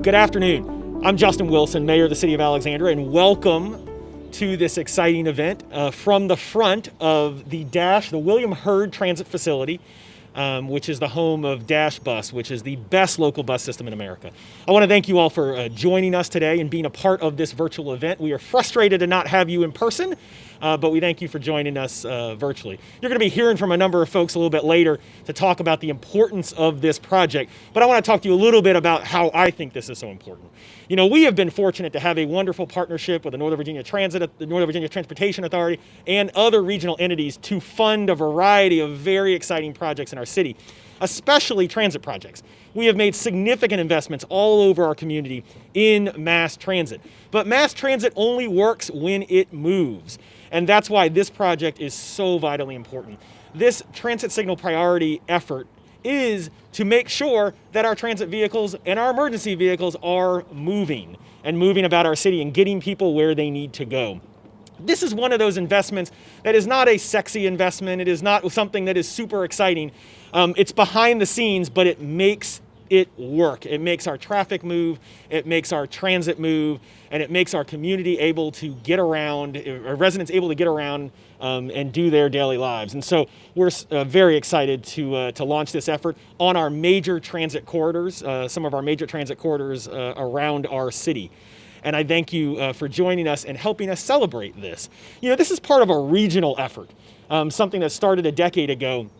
Good afternoon. I'm Justin Wilson, Mayor of the City of Alexandria, and welcome to this exciting event from the front of the DASH, the William Hurd Transit Facility, which is the home of Dash Bus, which is the best local bus system in America. I want to thank you all for joining us today and being a part of this virtual event. We are frustrated to not have you in person, but we thank you for joining us virtually. You're going to be hearing from a number of folks a little bit later to talk about the importance of this project, but I want to talk to you a little bit about how I think this is so important. You know, we have been fortunate to have a wonderful partnership with the Northern Virginia Transportation Authority and other regional entities to fund a variety of very exciting projects in our city, especially transit projects. We have made significant investments all over our community in mass transit. But mass transit only works when it moves. And that's why this project is so vitally important. This transit signal priority effort is to make sure that our transit vehicles and our emergency vehicles are moving about our city and getting people where they need to go. This is one of those investments that is not a sexy investment. It is not something that is super exciting. It's behind the scenes, but it makes it work. It makes our traffic move, it makes our transit move, and it makes our community able to get around, our residents able to get around and do their daily lives. And so we're very excited to launch this effort on our major transit corridors, some of our major transit corridors around our city. And I thank you for joining us and helping us celebrate this. You know, this is part of a regional effort, something that started a decade ago,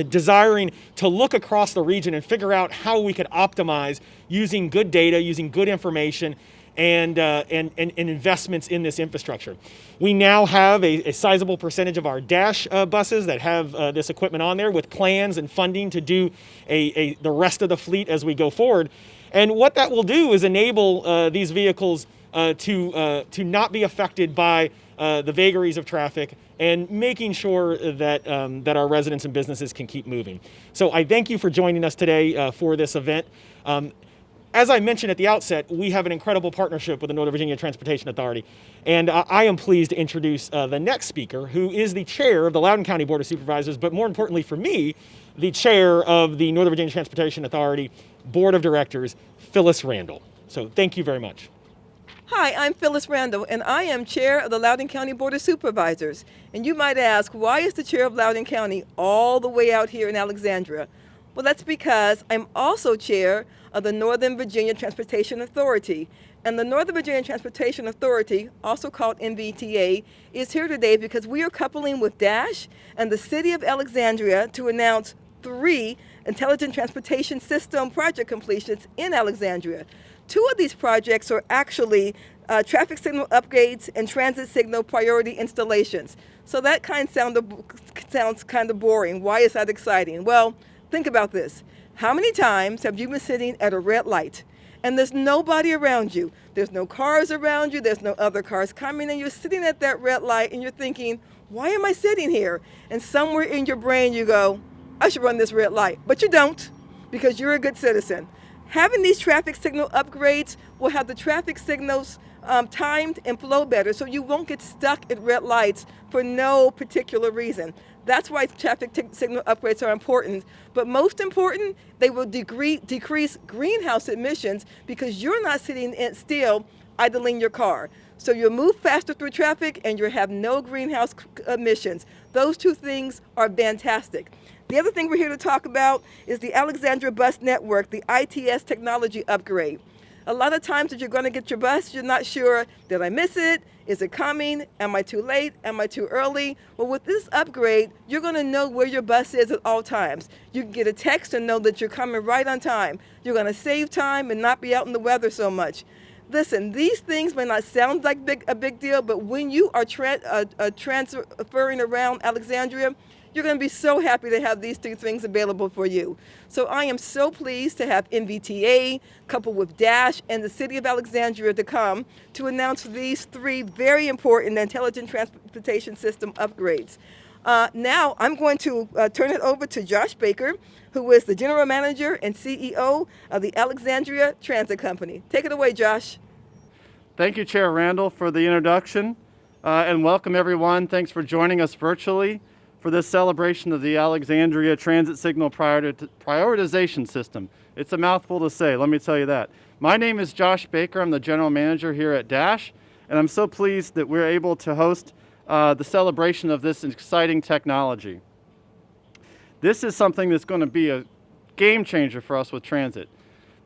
desiring to look across the region and figure out how we could optimize using good data, using good information, and investments in this infrastructure. We now have a sizable percentage of our Dash buses that have this equipment on there with plans and funding to do the rest of the fleet as we go forward. And what that will do is enable these vehicles to not be affected by the vagaries of traffic and making sure that our residents and businesses can keep moving. So I thank you for joining us today for this event. As I mentioned at the outset, we have an incredible partnership with the Northern Virginia Transportation Authority, and I am pleased to introduce the next speaker, who is the chair of the Loudoun County Board of Supervisors, but more importantly for me, the chair of the Northern Virginia Transportation Authority Board of Directors, Phyllis Randall. So thank you very much. Hi, I'm Phyllis Randall, and I am chair of the Loudoun County Board of Supervisors. And you might ask, why is the chair of Loudoun County all the way out here in Alexandria? Well, that's because I'm also chair of the Northern Virginia Transportation Authority. And the Northern Virginia Transportation Authority, also called NVTA, is here today because we are coupling with Dash and the City of Alexandria to announce 3 Intelligent Transportation System project completions in Alexandria. 2 of these projects are actually traffic signal upgrades and transit signal priority installations. So that sounds kind of boring. Why is that exciting? Well, think about this. How many times have you been sitting at a red light and there's nobody around you? There's no cars around you, there's no other cars coming, and you're sitting at that red light and you're thinking, why am I sitting here? And somewhere in your brain you go, I should run this red light. But you don't, because you're a good citizen. Having these traffic signal upgrades will have the traffic signals timed and flow better, so you won't get stuck at red lights for no particular reason. That's why traffic signal upgrades are important. But most important, they will decrease greenhouse emissions because you're not sitting still idling your car. So you'll move faster through traffic and you'll have no greenhouse emissions. Those 2 things are fantastic. The other thing we're here to talk about is the Alexandria Bus Network, the ITS technology upgrade. A lot of times if you're going to get your bus, you're not sure, did I miss it? Is it coming? Am I too late? Am I too early? Well, with this upgrade, you're going to know where your bus is at all times. You can get a text and know that you're coming right on time. You're going to save time and not be out in the weather so much. Listen, these things may not sound like a big deal, but when you are transferring around Alexandria, you're going to be so happy to have these 2 things available for you. So I am so pleased to have NVTA coupled with Dash and the City of Alexandria to come to announce these 3 very important intelligent transportation system upgrades. Now I'm going to turn it over to Josh Baker, who is the General Manager and CEO of the Alexandria Transit Company. Take it away, Josh. Thank you, Chair Randall, for the introduction, and welcome everyone. Thanks for joining us virtually for this celebration of the Alexandria Transit Signal Prioritization System. It's a mouthful to say, let me tell you that. My name is Josh Baker. I'm the general manager here at Dash, and I'm so pleased that we're able to host the celebration of this exciting technology. This is something that's going to be a game changer for us with transit.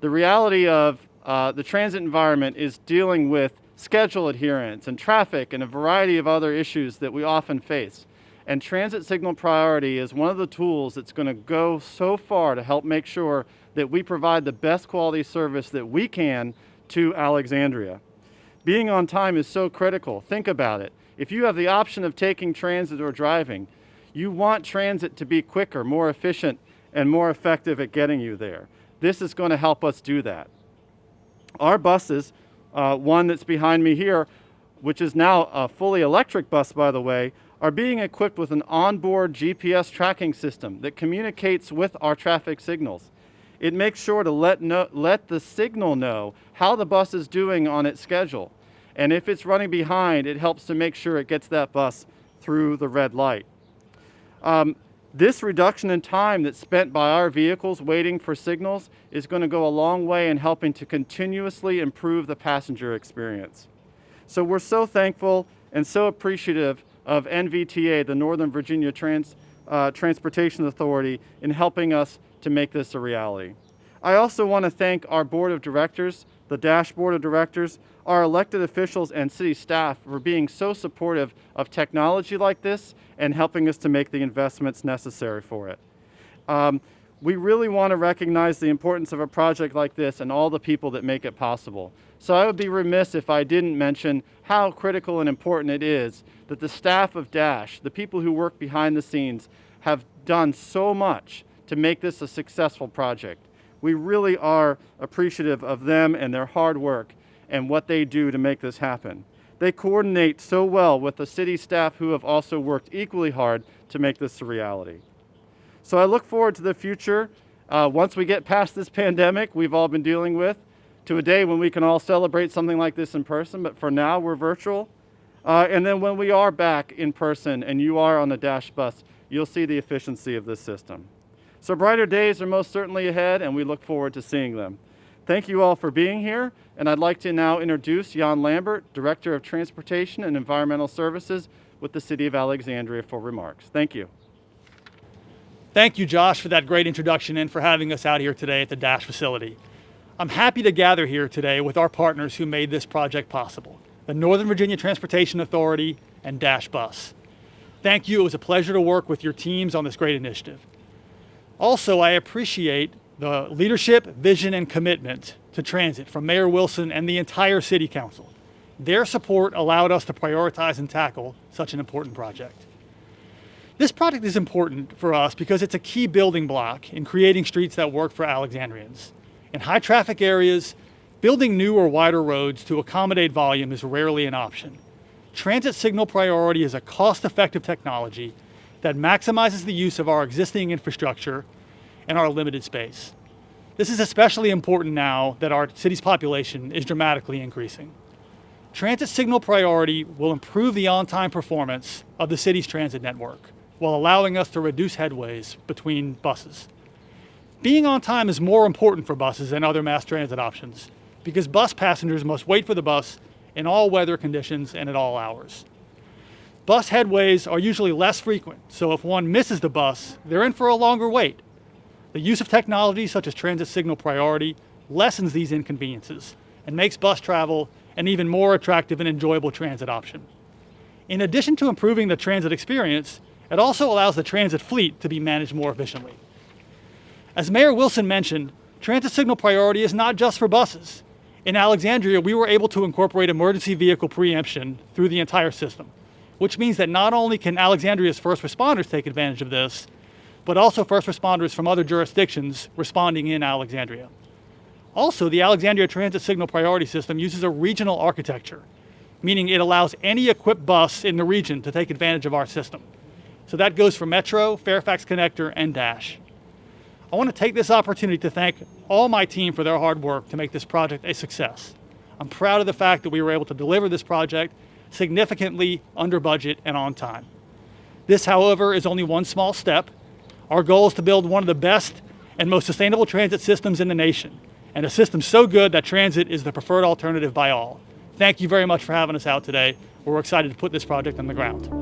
The reality of the transit environment is dealing with schedule adherence and traffic and a variety of other issues that we often face. And transit signal priority is one of the tools that's going to go so far to help make sure that we provide the best quality service that we can to Alexandria. Being on time is so critical. Think about it. If you have the option of taking transit or driving, you want transit to be quicker, more efficient, and more effective at getting you there. This is going to help us do that. Our buses, one that's behind me here, which is now a fully electric bus, by the way, are being equipped with an onboard GPS tracking system that communicates with our traffic signals. It makes sure to let the signal know how the bus is doing on its schedule. And if it's running behind, it helps to make sure it gets that bus through the red light. This reduction in time that's spent by our vehicles waiting for signals is going to go a long way in helping to continuously improve the passenger experience. So we're so thankful and so appreciative of NVTA, the Northern Virginia Transportation Authority, in helping us to make this a reality. I also want to thank our board of directors, the Dash board of directors, our elected officials and city staff for being so supportive of technology like this and helping us to make the investments necessary for it. We really want to recognize the importance of a project like this and all the people that make it possible. So I would be remiss if I didn't mention how critical and important it is that the staff of Dash, the people who work behind the scenes, have done so much to make this a successful project. We really are appreciative of them and their hard work and what they do to make this happen. They coordinate so well with the city staff who have also worked equally hard to make this a reality. So I look forward to the future, once we get past this pandemic we've all been dealing with, to a day when we can all celebrate something like this in person, but for now we're virtual. And then when we are back in person and you are on a Dash bus, you'll see the efficiency of this system. So brighter days are most certainly ahead, and we look forward to seeing them. Thank you all for being here, and I'd like to now introduce Jan Lambert, Director of Transportation and Environmental Services with the City of Alexandria, for remarks. Thank you. Thank you, Josh, for that great introduction and for having us out here today at the Dash facility. I'm happy to gather here today with our partners who made this project possible, the Northern Virginia Transportation Authority and Dash Bus. Thank you. It was a pleasure to work with your teams on this great initiative. Also, I appreciate the leadership, vision, and commitment to transit from Mayor Wilson and the entire City Council. Their support allowed us to prioritize and tackle such an important project. This project is important for us because it's a key building block in creating streets that work for Alexandrians. In high traffic areas, building new or wider roads to accommodate volume is rarely an option. Transit signal priority is a cost-effective technology that maximizes the use of our existing infrastructure and our limited space. This is especially important now that our city's population is dramatically increasing. Transit signal priority will improve the on-time performance of the city's transit network while allowing us to reduce headways between buses. Being on time is more important for buses than other mass transit options because bus passengers must wait for the bus in all weather conditions and at all hours. Bus headways are usually less frequent, so if one misses the bus, they're in for a longer wait. The use of technology such as transit signal priority lessens these inconveniences and makes bus travel an even more attractive and enjoyable transit option. In addition to improving the transit experience, it also allows the transit fleet to be managed more efficiently. As Mayor Wilson mentioned, transit signal priority is not just for buses. In Alexandria, we were able to incorporate emergency vehicle preemption through the entire system, which means that not only can Alexandria's first responders take advantage of this, but also first responders from other jurisdictions responding in Alexandria. Also, the Alexandria Transit Signal Priority System uses a regional architecture, meaning it allows any equipped bus in the region to take advantage of our system. So that goes for Metro, Fairfax Connector, and Dash. I want to take this opportunity to thank all my team for their hard work to make this project a success. I'm proud of the fact that we were able to deliver this project significantly under budget and on time. This, however, is only one small step. Our goal is to build one of the best and most sustainable transit systems in the nation, and a system so good that transit is the preferred alternative by all. Thank you very much for having us out today. We're excited to put this project on the ground.